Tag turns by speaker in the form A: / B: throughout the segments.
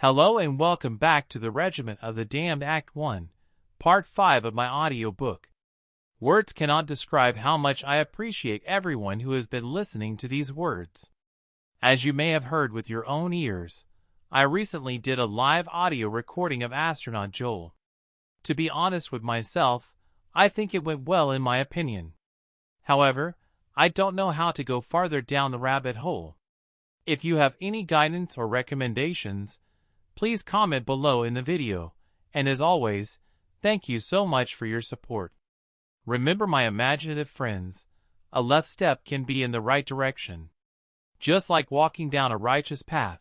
A: Hello and welcome back to the Regiment of the Damned Act 1, Part 5 of my audiobook. Words cannot describe how much I appreciate everyone who has been listening to these words. As you may have heard with your own ears, I recently did a live audio recording of astronaut Joel. To be honest with myself, I think it went well in my opinion. However, I don't know how to go farther down the rabbit hole. If you have any guidance or recommendations, please comment below in the video, and as always, thank you so much for your support. Remember my imaginative friends, a left step can be in the right direction. Just like walking down a righteous path,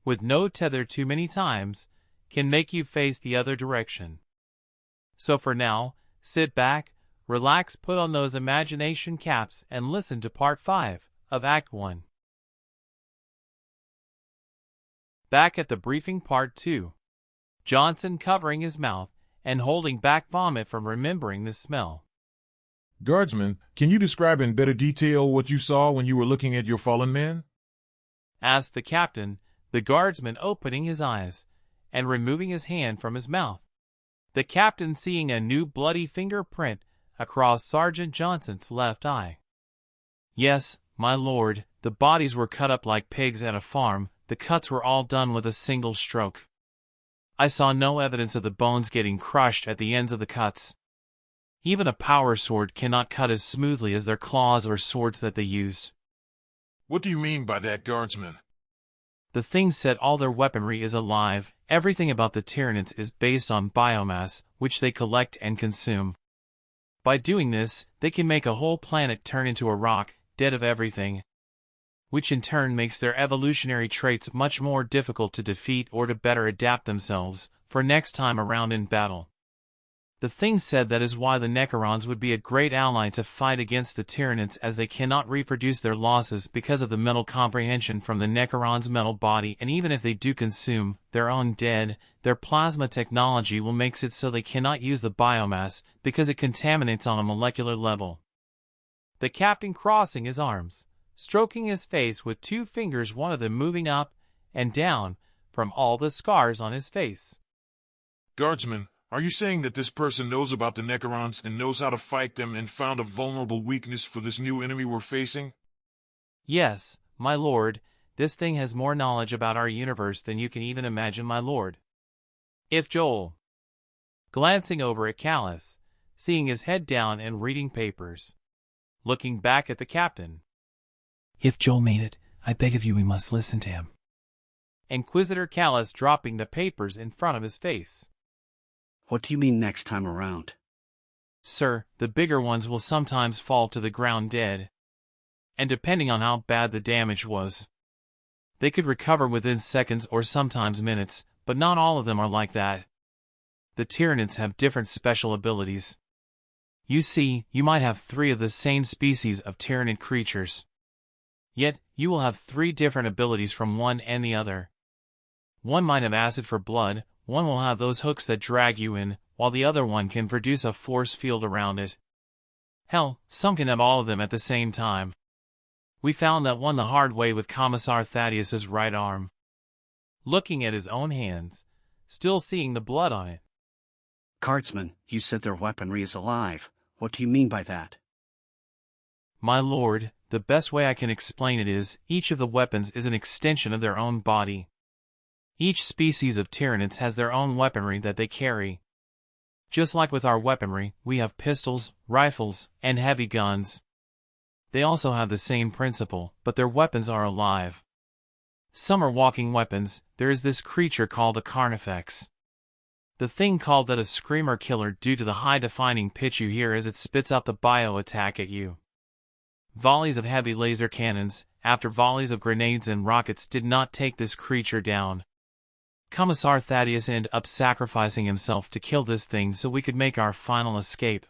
A: with no tether too many times, can make you face the other direction. So for now, sit back, relax, put on those imagination caps and listen to Part 5 of Act 1. Back at the briefing Part 2. Johnson covering his mouth and holding back vomit from remembering the smell.
B: Guardsman, can you describe in better detail what you saw when you were looking at your fallen man?
A: Asked the captain, the guardsman opening his eyes and removing his hand from his mouth. The captain seeing a new bloody fingerprint across Sergeant Johnson's left eye. Yes, my lord, the bodies were cut up like pigs at a farm. The cuts were all done with a single stroke. I saw no evidence of the bones getting crushed at the ends of the cuts. Even a power sword cannot cut as smoothly as their claws or swords that they use.
B: What do you mean by that, Guardsman?
A: The thing said all their weaponry is alive. Everything about the Tyranids is based on biomass, which they collect and consume. By doing this, they can make a whole planet turn into a rock, dead of everything, which in turn makes their evolutionary traits much more difficult to defeat or to better adapt themselves for next time around in battle. The thing said that is why the Necrons would be a great ally to fight against the Tyranids, as they cannot reproduce their losses because of the mental comprehension from the Necrons' mental body, and even if they do consume their own dead, their plasma technology will make it so they cannot use the biomass because it contaminates on a molecular level. The captain crossing his arms, stroking his face with two fingers, one of them moving up and down from all the scars on his face.
B: Guardsman, are you saying that this person knows about the Necrons and knows how to fight them and found a vulnerable weakness for this new enemy we're facing?
A: Yes, my lord, this thing has more knowledge about our universe than you can even imagine, my lord. If Joel, glancing over at Callus, seeing his head down and reading papers, looking back at the captain.
C: If Joel made it, I beg of you we must listen to him.
A: Inquisitor Callus dropping the papers in front of his face.
D: What do you mean next time around?
A: Sir, the bigger ones will sometimes fall to the ground dead. And depending on how bad the damage was, they could recover within seconds or sometimes minutes, but not all of them are like that. The Tyranids have different special abilities. You see, you might have 3 of the same species of Tyranid creatures. Yet, you will have 3 different abilities from one and the other. One might have acid for blood, one will have those hooks that drag you in, while the other one can produce a force field around it. Hell, some can have all of them at the same time. We found that one the hard way with Commissar Thaddeus's right arm. Looking at his own hands, still seeing the blood on it.
D: Guardsman, you said their weaponry is alive. What do you mean by that?
A: My lord, the best way I can explain it is, each of the weapons is an extension of their own body. Each species of Tyranids has their own weaponry that they carry. Just like with our weaponry, we have pistols, rifles, and heavy guns. They also have the same principle, but their weapons are alive. Some are walking weapons. There is this creature called a Carnifex. The thing called that a screamer killer due to the high defining pitch you hear as it spits out the bio attack at you. Volleys of heavy laser cannons, after volleys of grenades and rockets, did not take this creature down. Commissar Thaddeus ended up sacrificing himself to kill this thing so we could make our final escape.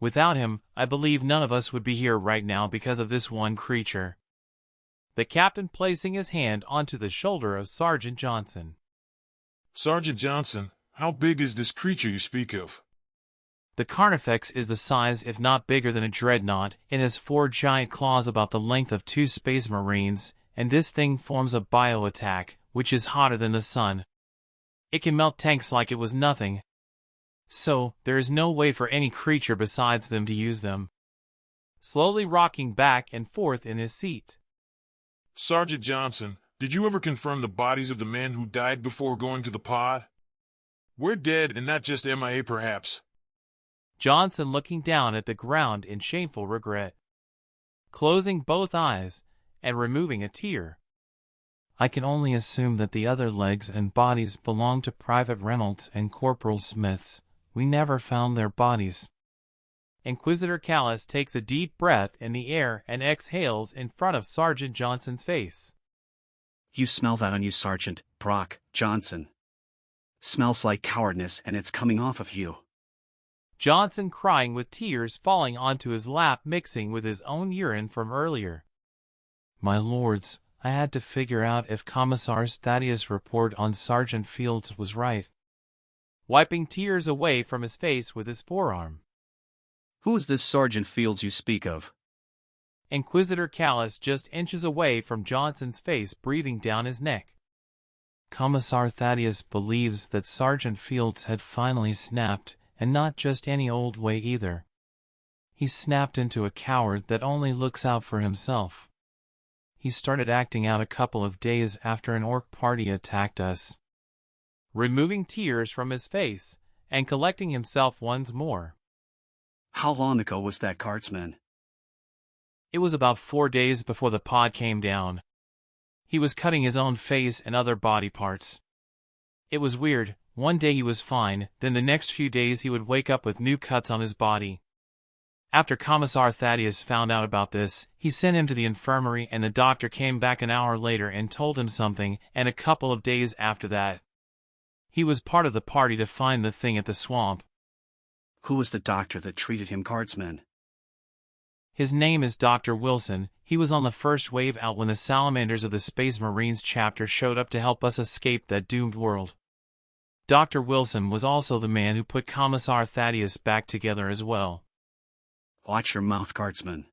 A: Without him, I believe none of us would be here right now because of this one creature. The captain placing his hand onto the shoulder of Sergeant Johnson.
B: Sergeant Johnson, how big is this creature you speak of?
A: The Carnifex is the size, if not bigger than a dreadnought. It has 4 giant claws about the length of 2 space marines, and this thing forms a bio attack, which is hotter than the sun. It can melt tanks like it was nothing. So, there is no way for any creature besides them to use them. Slowly rocking back and forth in his seat.
B: Sergeant Johnson, did you ever confirm the bodies of the men who died before going to the pod? We're dead and not just MIA perhaps.
A: Johnson looking down at the ground in shameful regret. Closing both eyes and removing a tear.
C: I can only assume that the other legs and bodies belong to Private Reynolds and Corporal Smiths. We never found their bodies.
A: Inquisitor Callis takes a deep breath in the air and exhales in front of Sergeant Johnson's face.
D: You smell that on you, Sergeant Brock Johnson. Smells like cowardice, and it's coming off of you.
A: Johnson crying with tears falling onto his lap, mixing with his own urine from earlier.
C: My lords, I had to figure out if Commissar Thaddeus' report on Sergeant Fields was right.
A: Wiping tears away from his face with his forearm.
D: Who is this Sergeant Fields you speak of?
A: Inquisitor Callis just inches away from Johnson's face, breathing down his neck.
C: Commissar Thaddeus believes that Sergeant Fields had finally snapped, and not just any old way either. He snapped into a coward that only looks out for himself. He started acting out a couple of days after an orc party attacked us.
A: Removing tears from his face and collecting himself once more.
D: How long ago was that, guardsman?
A: It was about 4 days before the pod came down. He was cutting his own face and other body parts. It was weird. One day he was fine, then the next few days he would wake up with new cuts on his body. After Commissar Thaddeus found out about this, he sent him to the infirmary, and the doctor came back an hour later and told him something, and a couple of days after that, he was part of the party to find the thing at the swamp.
D: Who was the doctor that treated him, guardsman?
A: His name is Dr. Wilson. He was on the first wave out when the Salamanders of the Space Marines chapter showed up to help us escape that doomed world. Dr. Wilson was also the man who put Commissar Thaddeus back together as well.
D: Watch your mouth, guardsman.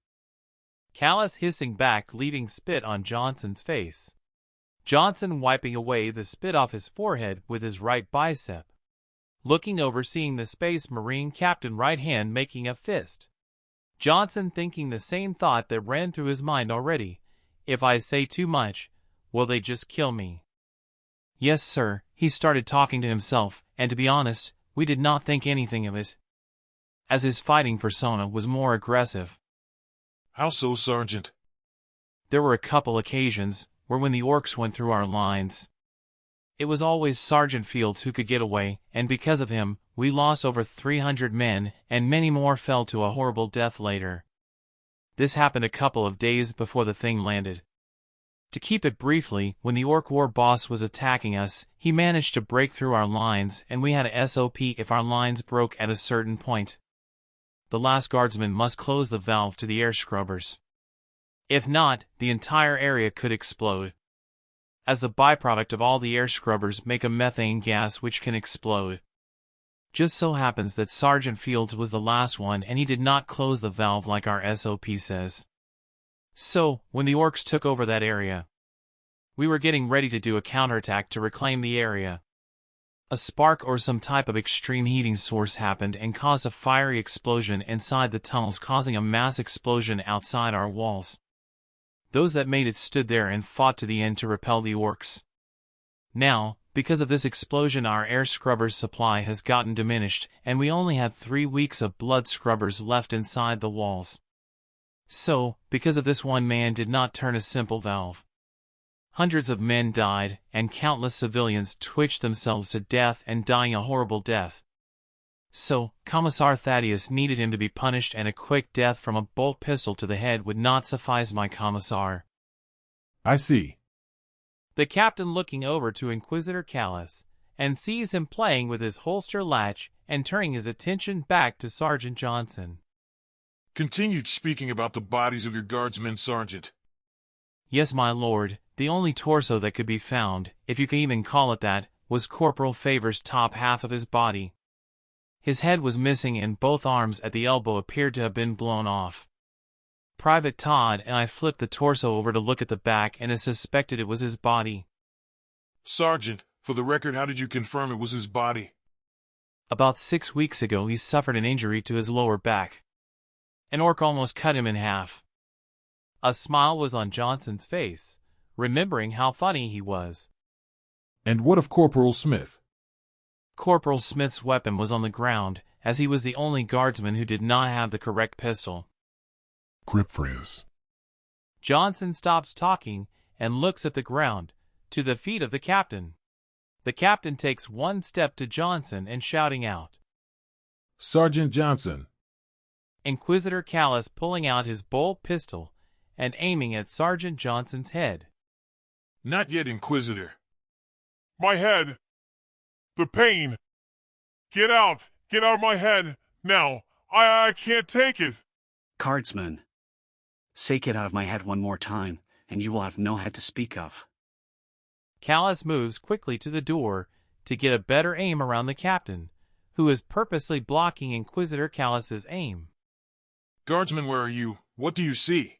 A: Callis hissing back, leaving spit on Johnson's face. Johnson wiping away the spit off his forehead with his right bicep. Looking over, seeing the Space Marine captain right hand making a fist. Johnson thinking the same thought that ran through his mind already. If I say too much, will they just kill me?
C: Yes, sir, he started talking to himself, and to be honest, we did not think anything of it, as his fighting persona was more aggressive.
B: How so, Sergeant?
C: There were a couple occasions where when the orcs went through our lines, it was always Sergeant Fields who could get away, and because of him, we lost over 300 men, and many more fell to a horrible death later. This happened a couple of days before the thing landed. To keep it briefly, when the Orc War boss was attacking us, he managed to break through our lines, and we had a SOP if our lines broke at a certain point. The last guardsman must close the valve to the air scrubbers. If not, the entire area could explode. As the byproduct of all the air scrubbers make a methane gas which can explode. Just so happens that Sergeant Fields was the last one, and he did not close the valve like our SOP says. So, when the orcs took over that area, we were getting ready to do a counterattack to reclaim the area. A spark or some type of extreme heating source happened and caused a fiery explosion inside the tunnels, causing a mass explosion outside our walls. Those that made it stood there and fought to the end to repel the orcs. Now, because of this explosion, our air scrubbers supply has gotten diminished, and we only have 3 weeks of blood scrubbers left inside the walls. So, because of this, one man did not turn a simple valve. Hundreds of men died, and countless civilians twitched themselves to death and dying a horrible death. So, Commissar Thaddeus needed him to be punished, and a quick death from a bolt pistol to the head would not suffice, my Commissar.
E: I see.
A: The captain looking over to Inquisitor Callis, and sees him playing with his holster latch and turning his attention back to Sergeant Johnson.
B: Continued speaking about the bodies of your guardsmen, Sergeant.
C: Yes, my lord, the only torso that could be found, if you can even call it that, was Corporal Favor's top half of his body. His head was missing, and both arms at the elbow appeared to have been blown off. Private Todd and I flipped the torso over to look at the back, and I suspected it was his body.
B: Sergeant, for the record, how did you confirm it was his body?
C: About 6 weeks ago, he suffered an injury to his lower back. An orc almost cut him in half. A smile was on Johnson's face, remembering how funny he was.
E: And what of Corporal Smith?
C: Corporal Smith's weapon was on the ground, as he was the only guardsman who did not have the correct pistol.
E: Grip phrase.
C: Johnson stops talking and looks at the ground, to the feet of the captain. The captain takes one step to Johnson and shouting out,
E: Sergeant Johnson.
C: Inquisitor Callus pulling out his bolt pistol and aiming at Sergeant Johnson's head.
B: Not yet, Inquisitor.
F: My head! The pain! Get out! Get out of my head! Now! I can't take it!
D: Guardsman. Say get out of my head one more time, and you will have no head to speak of.
C: Callus moves quickly to the door to get a better aim around the captain, who is purposely blocking Inquisitor Callus's aim.
B: Guardsman, where are you? What do you see?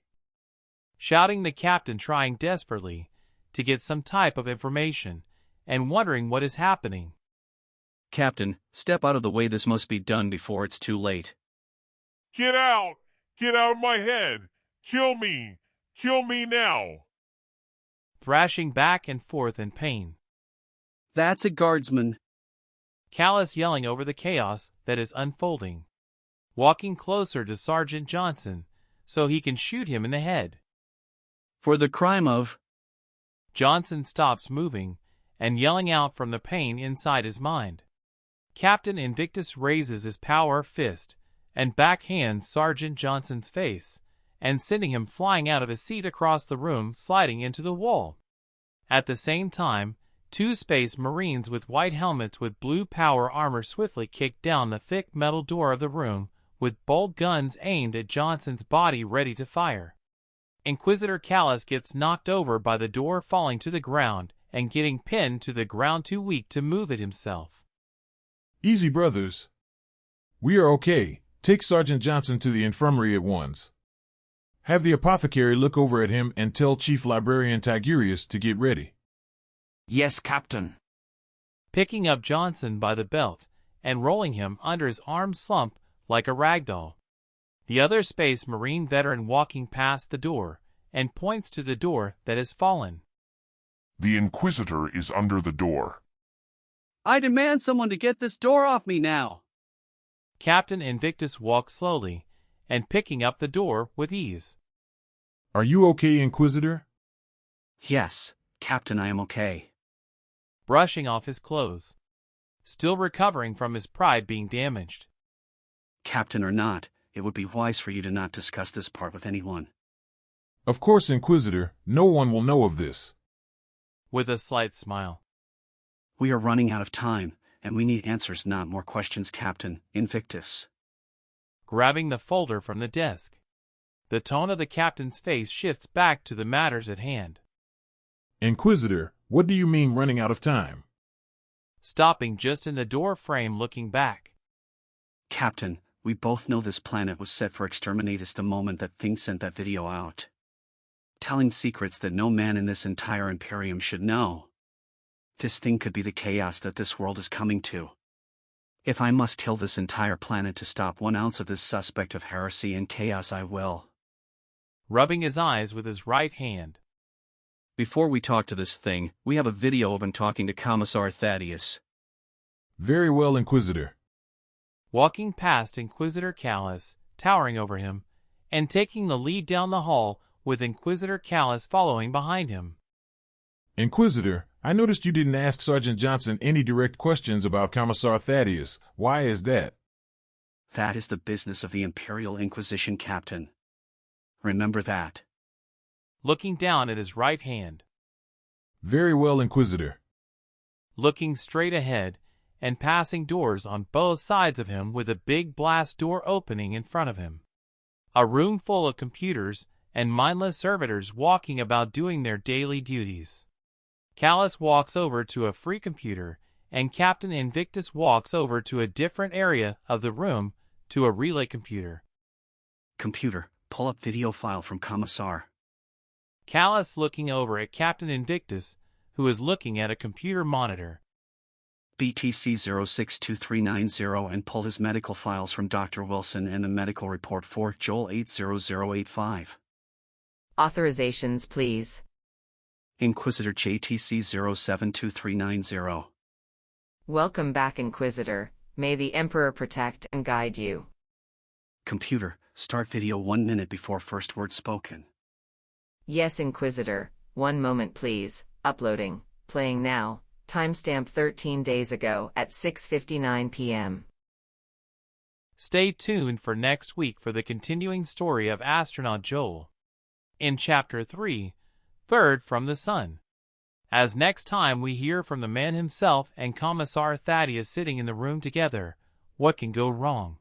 C: Shouting, the captain trying desperately to get some type of information and wondering what is happening.
D: Captain, step out of the way. This must be done before it's too late.
F: Get out! Get out of my head! Kill me! Kill me now!
C: Thrashing back and forth in pain.
D: That's a guardsman.
C: Callus yelling over the chaos that is unfolding. Walking closer to Sergeant Johnson so he can shoot him in the head.
D: For the crime of...
C: Johnson stops moving and yelling out from the pain inside his mind. Captain Invictus raises his power fist and backhands Sergeant Johnson's face, and sending him flying out of his seat across the room, sliding into the wall. At the same time, 2 space marines with white helmets with blue power armor swiftly kick down the thick metal door of the room, with bolt guns aimed at Johnson's body ready to fire. Inquisitor Callus gets knocked over by the door, falling to the ground and getting pinned to the ground, too weak to move it himself.
E: Easy, brothers. We are okay. Take Sergeant Johnson to the infirmary at once. Have the apothecary look over at him and tell Chief Librarian Tigurius to get ready.
G: Yes, Captain.
C: Picking up Johnson by the belt and rolling him under his arm slump like a ragdoll. The other Space Marine veteran walking past the door and points to the door that has fallen.
F: The Inquisitor is under the door.
D: I demand someone to get this door off me now.
C: Captain Invictus walks slowly and picking up the door with ease.
E: Are you okay, Inquisitor?
D: Yes, Captain, I am okay.
C: Brushing off his clothes. Still recovering from his pride being damaged.
D: Captain or not, it would be wise for you to not discuss this part with anyone.
E: Of course, Inquisitor. No one will know of this.
C: With a slight smile.
D: We are running out of time, and we need answers, not more questions, Captain Invictus.
C: Grabbing the folder from the desk. The tone of the captain's face shifts back to the matters at hand.
E: Inquisitor, what do you mean running out of time?
C: Stopping just in the door frame, looking back.
D: Captain, we both know this planet was set for exterminatus the moment that thing sent that video out. Telling secrets that no man in this entire Imperium should know. This thing could be the chaos that this world is coming to. If I must kill this entire planet to stop 1 ounce of this suspect of heresy and chaos, I will.
C: Rubbing his eyes with his right hand.
D: Before we talk to this thing, we have a video of him talking to Commissar Thaddeus.
E: Very well, Inquisitor.
C: Walking past Inquisitor Callus, towering over him, and taking the lead down the hall, with Inquisitor Callus following behind him.
E: Inquisitor, I noticed you didn't ask Sergeant Johnson any direct questions about Commissar Thaddeus. Why is that?
D: That is the business of the Imperial Inquisition, Captain. Remember that.
C: Looking down at his right hand.
E: Very well, Inquisitor.
C: Looking straight ahead, and passing doors on both sides of him, with a big blast door opening in front of him. A room full of computers and mindless servitors walking about doing their daily duties. Callus walks over to a free computer, and Captain Invictus walks over to a different area of the room to a relay computer.
D: Computer, pull up video file from Commissar.
C: Callus looking over at Captain Invictus, who is looking at a computer monitor.
D: BTC 062390 and pull his medical files from Dr. Wilson and the medical report for Joel 80085.
H: Authorizations, please.
D: Inquisitor JTC 072390.
H: Welcome back, Inquisitor. May the Emperor protect and guide you.
D: Computer, start video 1 minute before first word spoken.
H: Yes, Inquisitor. 1 moment, please. Uploading. Playing now. Timestamp 13 days ago at 6:59 p.m.
C: Stay tuned for next week for the continuing story of astronaut Joel. In Chapter 3, Third from the Sun. As next time we hear from the man himself and Commissar Thaddeus sitting in the room together, what can go wrong?